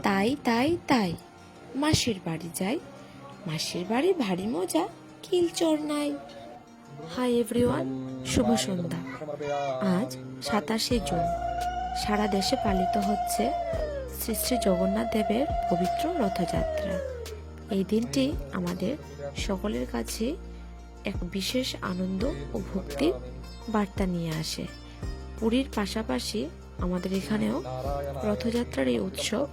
তাই তাই তাই মাসির বাড়ি যাই, মাসির বাড়ি ভারী মজা, কিলচর নাই। হাই এভরিওয়ান, শুভ সন্ধ্যা। আজ 27শে জুন সারা দেশে পালিত হচ্ছে শ্রী শ্রী জগন্নাথ দেবের পবিত্র রথযাত্রা। এই দিনটি আমাদের সকলের কাছে এক বিশেষ আনন্দ ও ভক্তির বার্তা নিয়ে আসে। পুরীর পাশাপাশি আমাদের এখানেও রথযাত্রার এই উৎসব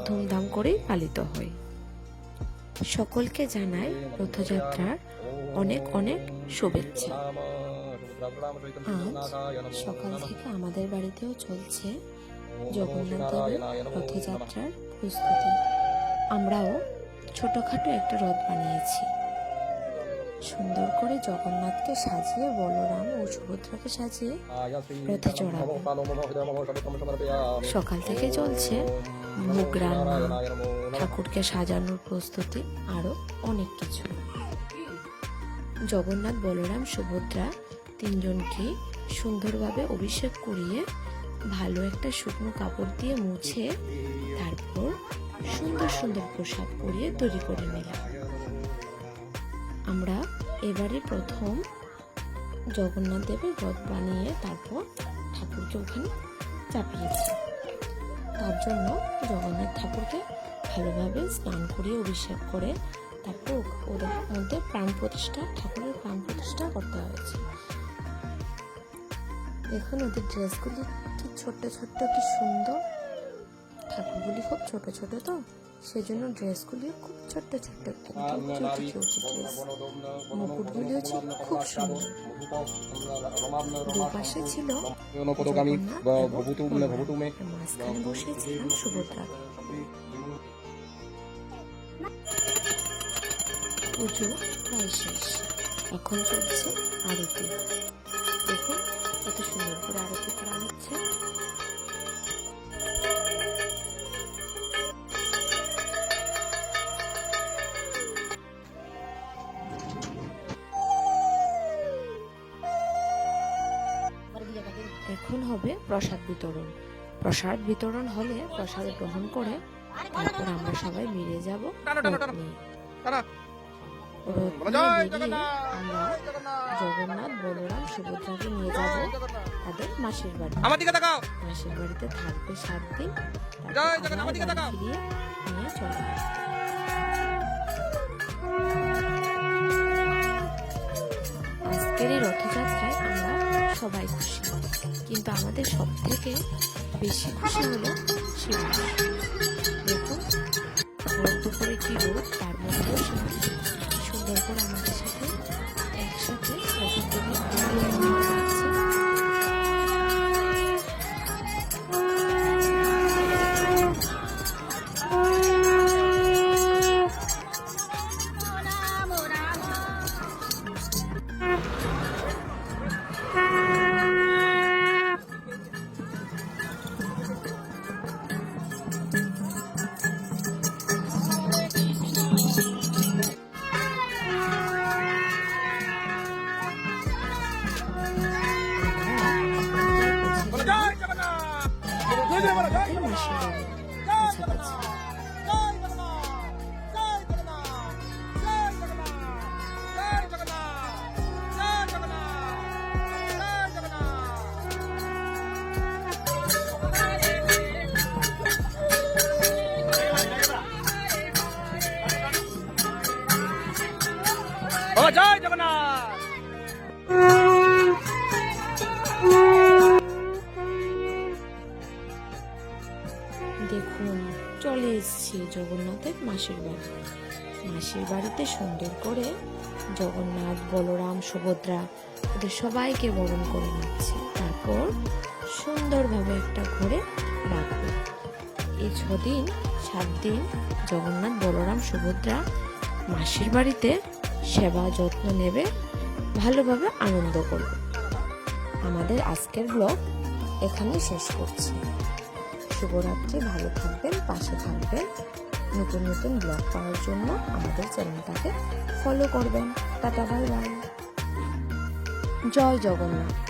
ধুমধাম করেই পালিত হয়। সকলকে জানাই রথযাত্রার অনেক অনেক শুভেচ্ছা। আজ সকাল থেকে আমাদের বাড়িতেও চলছে জগন্নাথ দেবের রথযাত্রার প্রস্তুতি। আমরাও ছোটখাটো একটা রথ বানিয়েছি। সুন্দর করে জগন্নাথকে সাজিয়ে, বলরাম ও সুভদ্রাকে সাজিয়ে রথে চড়াবো। সকাল থেকে চলছে ভোগ রান্না, ঠাকুরকে সাজানোর প্রস্তুতি, আরো অনেক কিছু। জগন্নাথ, বলরাম, সুভদ্রা তিনজনকে সুন্দরভাবে অভিষেক করিয়ে ভালো একটা শুকনো কাপড় দিয়ে মুছে তারপর সুন্দর সুন্দর প্রসাদ করিয়ে তৈরি করে নিলাম। আমরা এবারে প্রথম জগন্নাথ দেবের রথ বানিয়ে তারপর ঠাকুরকে ওখানে চাপিয়েছি। তার জন্য জগন্নাথ ঠাকুরকে ভালোভাবে স্নান করিয়ে অভিষেক করে তারপর ওদের মধ্যে প্রাণ প্রতিষ্ঠা, ঠাকুরের প্রাণ প্রতিষ্ঠা করতে হয়েছে। দেখুন ওদের ড্রেসগুলি কি ছোট্ট ছোট্ট, কি সুন্দর। ঠাকুরগুলি খুব ছোট ছোট, তো সেজন্য ড্রেসগুলিও খুব ছোট্ট ছোট্ট, একদম কিউটি কিউটি ড্রেস। মুকুটগুলিও ছিল খুব সুন্দর। দুপাশে ছিল মাঝখানে বসেছিলাম সুভদ্রা। পুজো প্রায় শেষ, এখন চলছে আরতি। দেখুন কত সুন্দর করে আরতি করা হচ্ছে। এখন হবে প্রসাদ বিতরণ। প্রসাদ বিতরণ হলে প্রসাদ গ্রহণ করে তারপর আমরা সবাই বেরিয়ে যাব রথ নিয়ে। আমরা জগন্নাথ, বলরাম, সুভদ্রাকে নিয়ে যাব তাদের মাসির বাড়ি। মাসির বাড়িতে থাকবে 7 দিন, ফিরিয়ে নিয়ে চলে আসবে। আজকের এই রথযাত্রায় আমরা সবাই খুশি, কিন্তু আমাদের সব থেকে বেশি খুশি হলো শিবাস। দেখুন রোদ করে কি রোদ, তার মধ্যেও শিবাস সুন্দর করে আমাদের সাথে একসাথে জয় জগন্নাথ। দেখুন চলে এসেছি জগন্নাথের মাসির বাড়ি। মাসির বাড়িতে সুন্দর করে জগন্নাথ, বলরাম, সুভদ্রা ওদের সবাইকে বরণ করে নিচ্ছে। তারপর সুন্দরভাবে একটা ঘরে রাখবে। এই 6 দিন 7 দিন জগন্নাথ, বলরাম, সুভদ্রা মাসির বাড়িতে সেবা যত্ন নেবে, ভালোভাবে আনন্দ করবে। আমাদের আজকের ব্লগ এখানে শেষ করছি। শুভরাত্রি, ভালো থাকবেন, পাশে থাকবেন। নতুন নতুন ব্লগ পাওয়ার জন্য আমাদের চ্যানেলটাকে ফলো করবেন। Tata, bye bye. জয় জগন্নাথ।